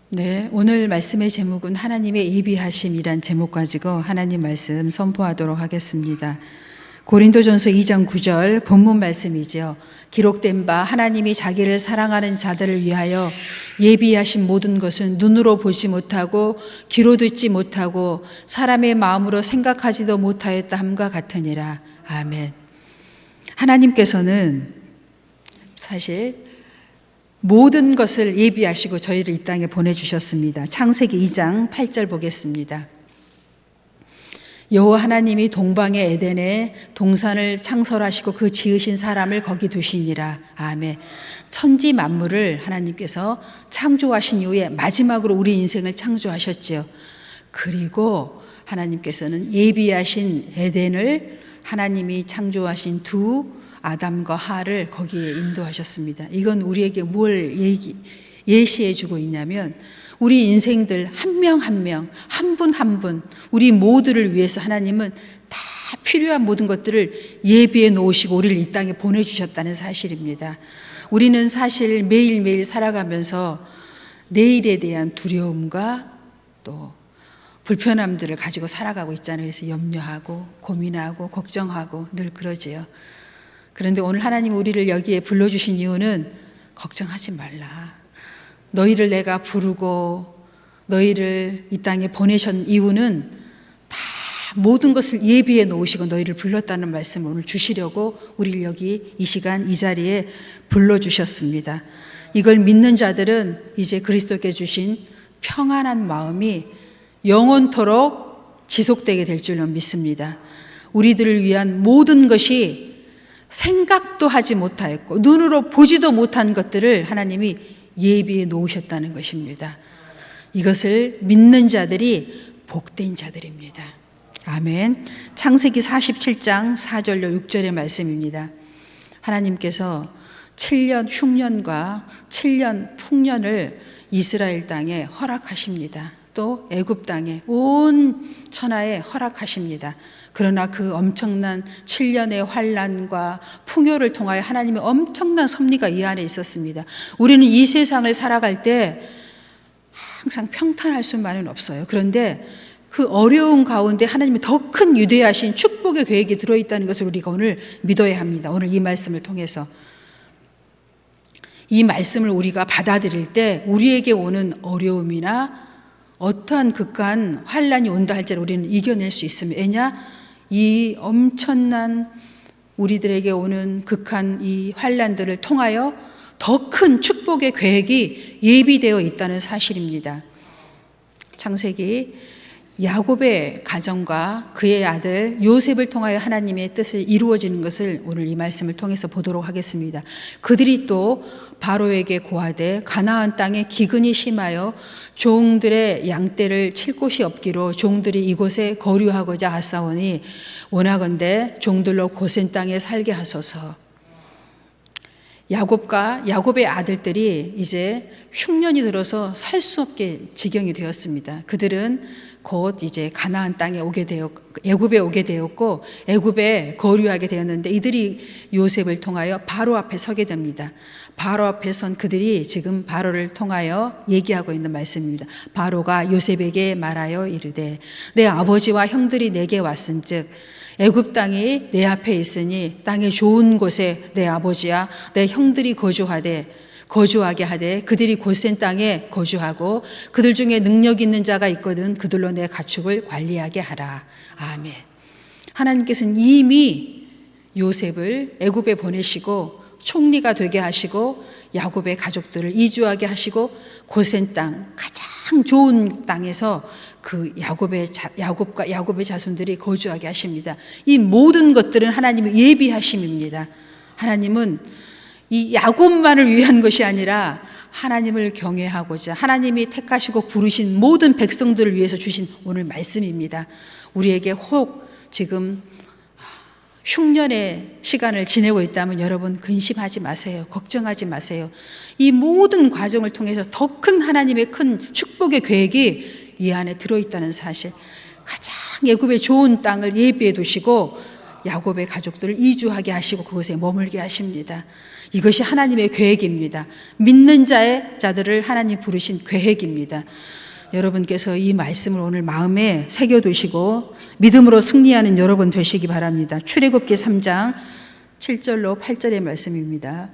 네, 오늘 말씀의 제목은 하나님의 예비하심이란 제목 가지고 하나님 말씀 선포하도록 하겠습니다. 고린도전서 2장 9절 본문 말씀이죠. 기록된 바 하나님이 자기를 사랑하는 자들을 위하여 예비하신 모든 것은 눈으로 보지 못하고 귀로 듣지 못하고 사람의 마음으로 생각하지도 못하였다 함과 같으니라. 아멘. 하나님께서는 사실 모든 것을 예비하시고 저희를 이 땅에 보내주셨습니다. 창세기 2장 8절 보겠습니다. 여호와 하나님이 동방의 에덴에 동산을 창설하시고 그 지으신 사람을 거기 두시니라. 아멘. 천지 만물을 하나님께서 창조하신 이후에 마지막으로 우리 인생을 창조하셨죠. 그리고 하나님께서는 예비하신 에덴을 하나님이 창조하신 두 아담과 하를 거기에 인도하셨습니다. 이건 우리에게 뭘 예시해 주고 있냐면 우리 인생들 한 명 한 명, 한 분 한 분, 우리 모두를 위해서 하나님은 다 필요한 모든 것들을 예비해 놓으시고 우리를 이 땅에 보내주셨다는 사실입니다. 우리는 사실 매일매일 살아가면서 내일에 대한 두려움과 또 불편함들을 가지고 살아가고 있잖아요. 그래서 염려하고 고민하고 걱정하고 늘 그러지요. 그런데 오늘 하나님 우리를 여기에 불러주신 이유는 걱정하지 말라. 너희를 내가 부르고 너희를 이 땅에 보내신 이유는 다 모든 것을 예비해 놓으시고 너희를 불렀다는 말씀을 오늘 주시려고 우리를 여기 이 시간 이 자리에 불러주셨습니다. 이걸 믿는 자들은 이제 그리스도께 주신 평안한 마음이 영원토록 지속되게 될 줄로 믿습니다. 우리들을 위한 모든 것이 생각도 하지 못하였고 눈으로 보지도 못한 것들을 하나님이 예비해 놓으셨다는 것입니다. 이것을 믿는 자들이 복된 자들입니다. 아멘. 창세기 47장 4절로 6절의 말씀입니다. 하나님께서 7년 흉년과 7년 풍년을 이스라엘 땅에 허락하십니다. 또 애굽 땅에 온 천하에 허락하십니다. 그러나 그 엄청난 7년의 환난과 풍요를 통하여 하나님의 엄청난 섭리가 이 안에 있었습니다. 우리는 이 세상을 살아갈 때 항상 평탄할 수만은 없어요. 그런데 그 어려운 가운데 하나님이 더 큰 위대하신 축복의 계획이 들어있다는 것을 우리가 오늘 믿어야 합니다. 오늘 이 말씀을 통해서 이 말씀을 우리가 받아들일 때 우리에게 오는 어려움이나 어떠한 극한 환난이 온다 할지라도 우리는 이겨낼 수 있습니다. 왜냐? 이 엄청난 우리들에게 오는 극한 이 환난들을 통하여 더 큰 축복의 계획이 예비되어 있다는 사실입니다. 창세기 야곱의 가정과 그의 아들 요셉을 통하여 하나님의 뜻을 이루어지는 것을 오늘 이 말씀을 통해서 보도록 하겠습니다. 그들이 또 바로에게 고하되 가나안 땅에 기근이 심하여 종들의 양떼를 칠 곳이 없기로 종들이 이곳에 거류하고자 하사오니 원하건대 종들로 고센 땅에 살게 하소서. 야곱의 아들들이 이제 흉년이 들어서 살 수 없게 지경이 되었습니다. 그들은 곧 이제 가나안 땅에 애굽에 오게 되었고 애굽에 거류하게 되었는데 이들이 요셉을 통하여 바로 앞에 서게 됩니다. 바로 앞에 선 그들이 지금 바로를 통하여 얘기하고 있는 말씀입니다. 바로가 요셉에게 말하여 이르되 내 아버지와 형들이 내게 왔은즉 애굽 땅이 내 앞에 있으니 땅의 좋은 곳에 내 아버지와 내 형들이 거주하게 하되 그들이 고센 땅에 거주하고 그들 중에 능력 있는 자가 있거든 그들로 내 가축을 관리하게 하라. 아멘. 하나님께서는 이미 요셉을 애굽에 보내시고 총리가 되게 하시고 야곱의 가족들을 이주하게 하시고 고센 땅 가장 좋은 땅에서 그 야곱의 자손들이 거주하게 하십니다. 이 모든 것들은 하나님의 예비하심입니다. 하나님은 이 야곱만을 위한 것이 아니라 하나님을 경외하고자 하나님이 택하시고 부르신 모든 백성들을 위해서 주신 오늘 말씀입니다. 우리에게 혹 지금 흉년의 시간을 지내고 있다면 여러분 근심하지 마세요. 걱정하지 마세요. 이 모든 과정을 통해서 더 큰 하나님의 큰 축복의 계획이 이 안에 들어있다는 사실, 가장 애굽의 좋은 땅을 예비해 두시고 야곱의 가족들을 이주하게 하시고 그곳에 머물게 하십니다. 이것이 하나님의 계획입니다. 믿는 자들을 하나님 부르신 계획입니다. 여러분께서 이 말씀을 오늘 마음에 새겨두시고 믿음으로 승리하는 여러분 되시기 바랍니다. 출애굽기 3장 7절로 8절의 말씀입니다.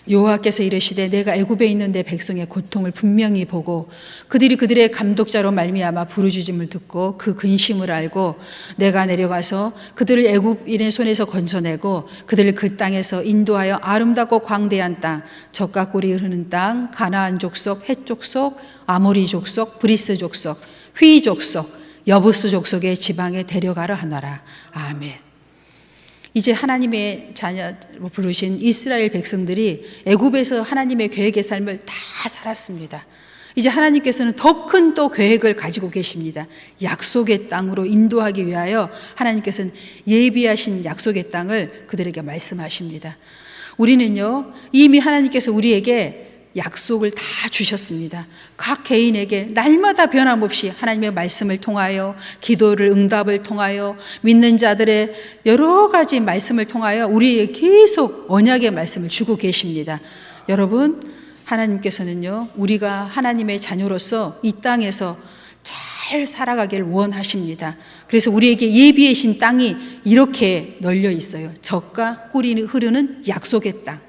여호와께서 이르시되 내가 애굽에 있는 내 백성의 고통을 분명히 보고 그들이 그들의 감독자로 말미암아 부르짖음을 듣고 그 근심을 알고 내가 내려가서 그들을 애굽인의 손에서 건져내고 그들을 그 땅에서 인도하여 아름답고 광대한 땅, 젖과 꿀이 흐르는 땅, 가나안 족속, 헷 족속, 아모리 족속, 브리스 족속, 휘 족속, 여부스 족속의 지방에 데려가라 하노라. 아멘. 이제 하나님의 자녀로 부르신 이스라엘 백성들이 애굽에서 하나님의 계획의 삶을 다 살았습니다. 이제 하나님께서는 더 큰 또 계획을 가지고 계십니다. 약속의 땅으로 인도하기 위하여 하나님께서는 예비하신 약속의 땅을 그들에게 말씀하십니다. 우리는요, 이미 하나님께서 우리에게 약속을 다 주셨습니다. 각 개인에게 날마다 변함없이 하나님의 말씀을 통하여, 기도를 응답을 통하여, 믿는 자들의 여러 가지 말씀을 통하여 우리에게 계속 언약의 말씀을 주고 계십니다. 여러분, 하나님께서는요, 우리가 하나님의 자녀로서 이 땅에서 잘 살아가길 원하십니다. 그래서 우리에게 예비해 신 땅이 이렇게 널려 있어요. 젖과 꿀이 흐르는 약속의 땅.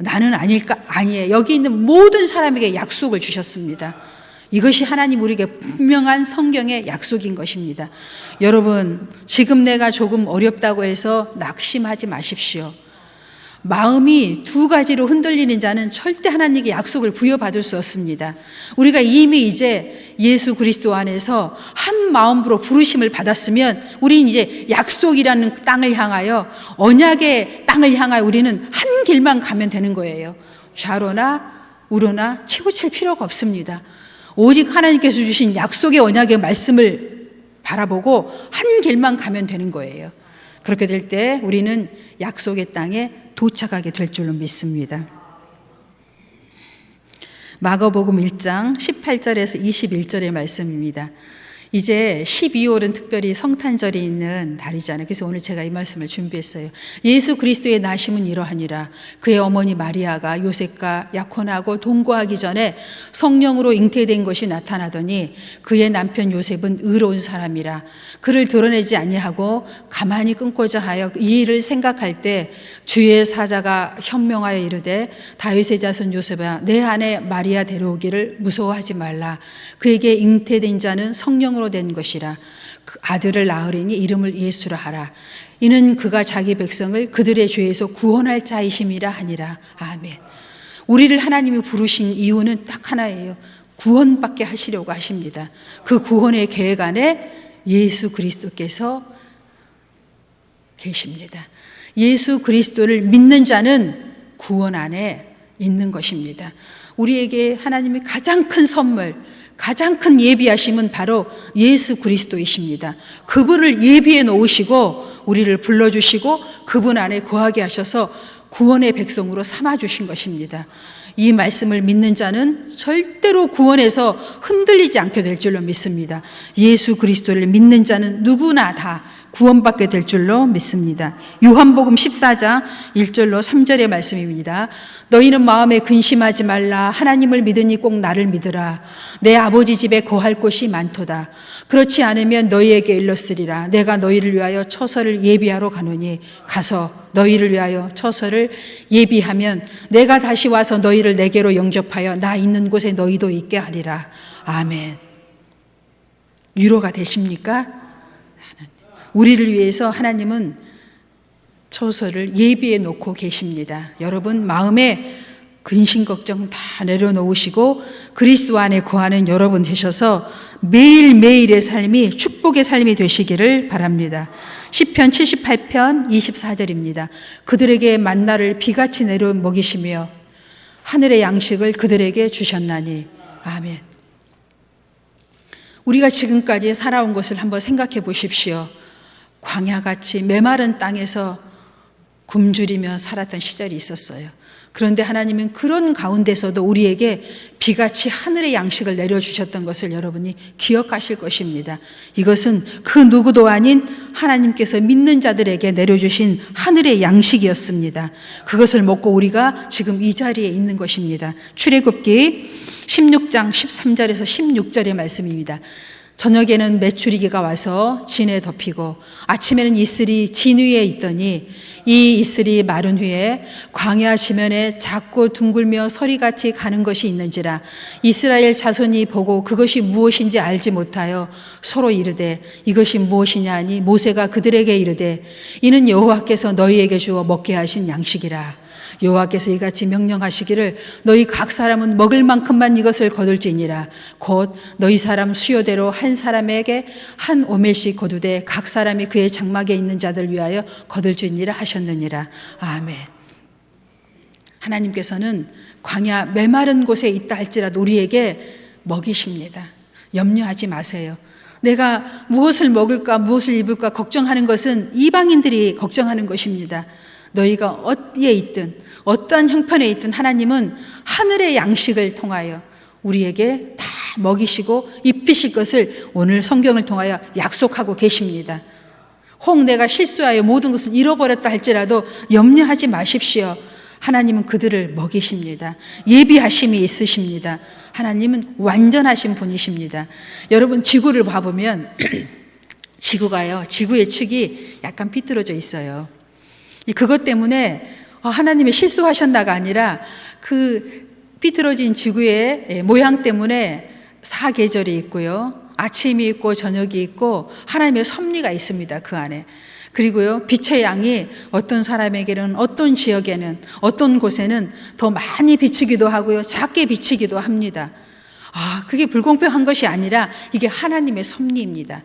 나는 아닐까? 아니에요. 여기 있는 모든 사람에게 약속을 주셨습니다. 이것이 하나님 우리에게 분명한 성경의 약속인 것입니다. 여러분, 지금 내가 조금 어렵다고 해서 낙심하지 마십시오. 마음이 두 가지로 흔들리는 자는 절대 하나님께 약속을 부여받을 수 없습니다. 우리가 이미 이제 예수 그리스도 안에서 한 마음으로 부르심을 받았으면 우리는 이제 약속이라는 땅을 향하여, 언약의 땅을 향하여 우리는 한 길만 가면 되는 거예요. 좌로나 우로나 치우칠 필요가 없습니다. 오직 하나님께서 주신 약속의 언약의 말씀을 바라보고 한 길만 가면 되는 거예요. 그렇게 될 때 우리는 약속의 땅에 도착하게 될 줄로 믿습니다. 마가복음 1장 18절에서 21절의 말씀입니다. 이제 12월은 특별히 성탄절이 있는 달이잖아요. 그래서 오늘 제가 이 말씀을 준비했어요. 예수 그리스도의 나심은 이러하니라. 그의 어머니 마리아가 요셉과 약혼하고 동거하기 전에 성령으로 잉태된 것이 나타나더니 그의 남편 요셉은 의로운 사람이라. 그를 드러내지 아니하고 가만히 끊고자 하여 이 일을 생각할 때 주의 사자가 현명하여 이르되 다윗의 자손 요셉아 내 아내 마리아 데려오기를 무서워하지 말라. 그에게 잉태된 자는 성령으로 된 것이라. 그 아들을 낳으리니 이름을 예수라 하라. 이는 그가 자기 백성을 그들의 죄에서 구원할 자이심이라 하니라. 아멘. 우리를 하나님이 부르신 이유는 딱 하나예요. 구원받게 하시려고 하십니다. 그 구원의 계획 안에 예수 그리스도께서 계십니다. 예수 그리스도를 믿는 자는 구원 안에 있는 것입니다. 우리에게 하나님이 가장 큰 선물, 가장 큰 예비하심은 바로 예수 그리스도이십니다. 그분을 예비해 놓으시고 우리를 불러주시고 그분 안에 거하게 하셔서 구원의 백성으로 삼아주신 것입니다. 이 말씀을 믿는 자는 절대로 구원에서 흔들리지 않게 될 줄로 믿습니다. 예수 그리스도를 믿는 자는 누구나 다 구원받게 될 줄로 믿습니다. 요한복음 14장 1절로 3절의 말씀입니다. 너희는 마음에 근심하지 말라. 하나님을 믿으니 꼭 나를 믿으라. 내 아버지 집에 거할 곳이 많도다. 그렇지 않으면 너희에게 일렀으리라. 내가 너희를 위하여 처소를 예비하러 가노니 가서 너희를 위하여 처소를 예비하면 내가 다시 와서 너희를 내게로 영접하여 나 있는 곳에 너희도 있게 하리라. 아멘. 위로가 되십니까? 우리를 위해서 하나님은 처소를 예비해 놓고 계십니다. 여러분 마음에 근심 걱정 다 내려놓으시고 그리스도 안에 거하는 여러분 되셔서 매일매일의 삶이 축복의 삶이 되시기를 바랍니다. 시편 78편 24절입니다. 그들에게 만나를 비같이 내려 먹이시며 하늘의 양식을 그들에게 주셨나니. 아멘. 우리가 지금까지 살아온 것을 한번 생각해 보십시오. 광야같이 메마른 땅에서 굶주리며 살았던 시절이 있었어요. 그런데 하나님은 그런 가운데서도 우리에게 비같이 하늘의 양식을 내려주셨던 것을 여러분이 기억하실 것입니다. 이것은 그 누구도 아닌 하나님께서 믿는 자들에게 내려주신 하늘의 양식이었습니다. 그것을 먹고 우리가 지금 이 자리에 있는 것입니다. 출애굽기 16장 13절에서 16절의 말씀입니다. 저녁에는 메추리개가 와서 진에 덮이고 아침에는 이슬이 진 위에 있더니 이 이슬이 마른 후에 광야 지면에 작고 둥글며 서리같이 가는 것이 있는지라 이스라엘 자손이 보고 그것이 무엇인지 알지 못하여 서로 이르되 이것이 무엇이냐 하니 모세가 그들에게 이르되 이는 여호와께서 너희에게 주어 먹게 하신 양식이라. 여호와께서 이같이 명령하시기를 너희 각 사람은 먹을 만큼만 이것을 거둘지니라. 곧 너희 사람 수요대로 한 사람에게 한 오멜씩 거두되 각 사람이 그의 장막에 있는 자들 위하여 거둘지니라 하셨느니라. 아멘. 하나님께서는 광야 메마른 곳에 있다 할지라도 우리에게 먹이십니다. 염려하지 마세요. 내가 무엇을 먹을까 무엇을 입을까 걱정하는 것은 이방인들이 걱정하는 것입니다. 너희가 어디에 있든 어떠한 형편에 있든 하나님은 하늘의 양식을 통하여 우리에게 다 먹이시고 입히실 것을 오늘 성경을 통하여 약속하고 계십니다. 혹 내가 실수하여 모든 것을 잃어버렸다 할지라도 염려하지 마십시오. 하나님은 그들을 먹이십니다. 예비하심이 있으십니다. 하나님은 완전하신 분이십니다. 여러분 지구를 봐보면 지구가요, 지구의 축이 약간 삐뚤어져 있어요. 그것 때문에 하나님이 실수하셨나가 아니라 그 삐뚤어진 지구의 모양 때문에 사계절이 있고요, 아침이 있고 저녁이 있고 하나님의 섭리가 있습니다. 그 안에. 그리고요, 빛의 양이 어떤 사람에게는 어떤 지역에는 어떤 곳에는 더 많이 비추기도 하고요, 작게 비치기도 합니다. 그게 불공평한 것이 아니라 이게 하나님의 섭리입니다.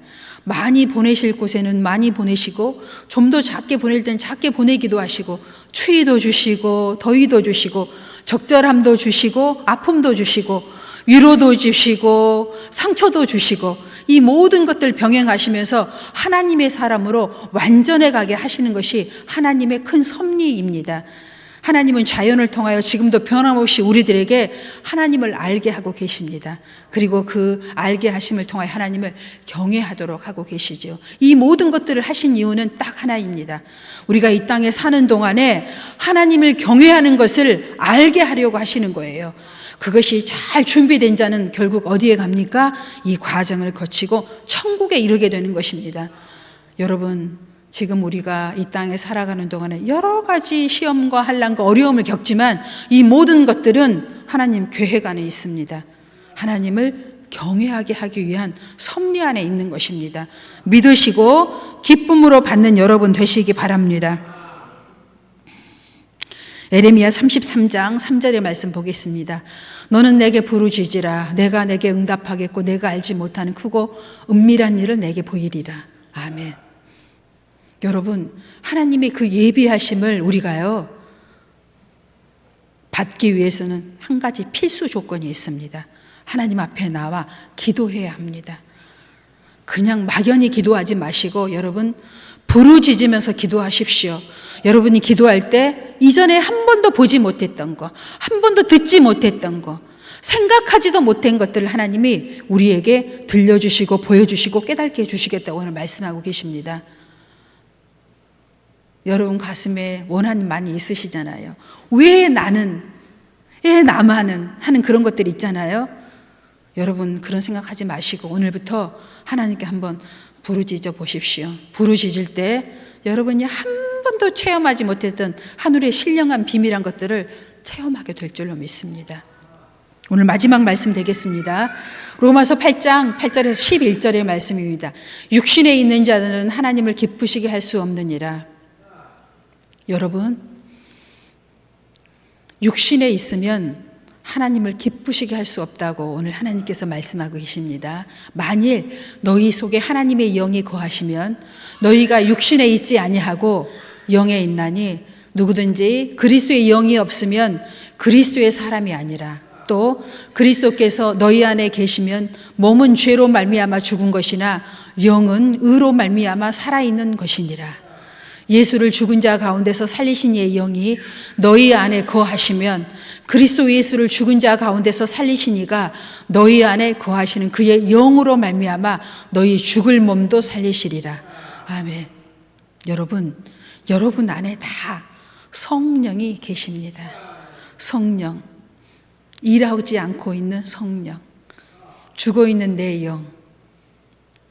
많이 보내실 곳에는 많이 보내시고 좀 더 작게 보낼 때는 작게 보내기도 하시고 추위도 주시고 더위도 주시고 적절함도 주시고 아픔도 주시고 위로도 주시고 상처도 주시고 이 모든 것들 병행하시면서 하나님의 사람으로 완전해 가게 하시는 것이 하나님의 큰 섭리입니다. 하나님은 자연을 통하여 지금도 변함없이 우리들에게 하나님을 알게 하고 계십니다. 그리고 그 알게 하심을 통하여 하나님을 경외하도록 하고 계시죠. 이 모든 것들을 하신 이유는 딱 하나입니다. 우리가 이 땅에 사는 동안에 하나님을 경외하는 것을 알게 하려고 하시는 거예요. 그것이 잘 준비된 자는 결국 어디에 갑니까? 이 과정을 거치고 천국에 이르게 되는 것입니다. 여러분, 지금 우리가 이 땅에 살아가는 동안에 여러 가지 시험과 환난과 어려움을 겪지만 이 모든 것들은 하나님 계획 안에 있습니다. 하나님을 경외하게 하기 위한 섭리 안에 있는 것입니다. 믿으시고 기쁨으로 받는 여러분 되시기 바랍니다. 에레미야 33장 3절의 말씀 보겠습니다. 너는 내게 부르짖으라. 내가 내게 응답하겠고 내가 알지 못하는 크고 은밀한 일을 내게 보이리라. 아멘. 여러분, 하나님의 그 예비하심을 우리가요 받기 위해서는 한 가지 필수 조건이 있습니다. 하나님 앞에 나와 기도해야 합니다. 그냥 막연히 기도하지 마시고 여러분 부르짖으면서 기도하십시오. 여러분이 기도할 때 이전에 한 번도 보지 못했던 거, 한 번도 듣지 못했던 거, 생각하지도 못한 것들을 하나님이 우리에게 들려주시고 보여주시고 깨닫게 해주시겠다고 오늘 말씀하고 계십니다. 여러분 가슴에 원한이 많이 있으시잖아요. 왜 나는, 왜 나만은 하는 그런 것들이 있잖아요. 여러분 그런 생각하지 마시고 오늘부터 하나님께 한번 부르짖어 보십시오. 부르짖을 때 여러분이 한 번도 체험하지 못했던 하늘의 신령한 비밀한 것들을 체험하게 될 줄로 믿습니다. 오늘 마지막 말씀 되겠습니다. 로마서 8장 8절에서 11절의 말씀입니다. 육신에 있는 자들은 하나님을 기쁘시게 할 수 없느니라. 여러분, 육신에 있으면 하나님을 기쁘시게 할 수 없다고 오늘 하나님께서 말씀하고 계십니다. 만일 너희 속에 하나님의 영이 거하시면 너희가 육신에 있지 아니하고 영에 있나니 누구든지 그리스도의 영이 없으면 그리스도의 사람이 아니라 또 그리스도께서 너희 안에 계시면 몸은 죄로 말미암아 죽은 것이나 영은 의로 말미암아 살아있는 것이니라. 예수를 죽은 자 가운데서 살리신 이의 영이 너희 안에 거하시면 그리스도 예수를 죽은 자 가운데서 살리신 이가 너희 안에 거하시는 그의 영으로 말미암아 너희 죽을 몸도 살리시리라. 아멘. 여러분 안에 다 성령이 계십니다. 성령, 일하지 않고 있는 성령, 죽어있는 내 영,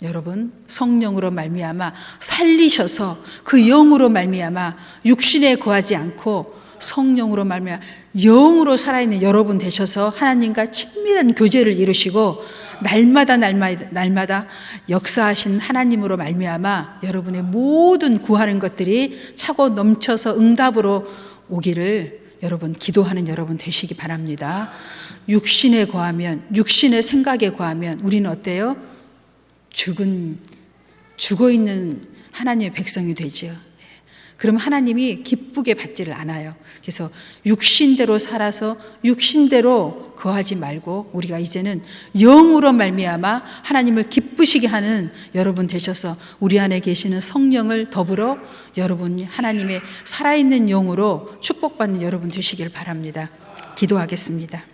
여러분 성령으로 말미암아 살리셔서 그 영으로 말미암아 육신에 거하지 않고 성령으로 말미암아 영으로 살아있는 여러분 되셔서 하나님과 친밀한 교제를 이루시고 날마다 역사하신 하나님으로 말미암아 여러분의 모든 구하는 것들이 차고 넘쳐서 응답으로 오기를 여러분 기도하는 여러분 되시기 바랍니다. 육신에 거하면, 육신의 생각에 거하면 우리는 어때요? 죽어있는 하나님의 백성이 되죠. 그럼 하나님이 기쁘게 받지를 않아요. 그래서 육신대로 살아서 육신대로 거하지 말고 우리가 이제는 영으로 말미암아 하나님을 기쁘시게 하는 여러분 되셔서 우리 안에 계시는 성령을 더불어 여러분이 하나님의 살아있는 영으로 축복받는 여러분 되시길 바랍니다. 기도하겠습니다.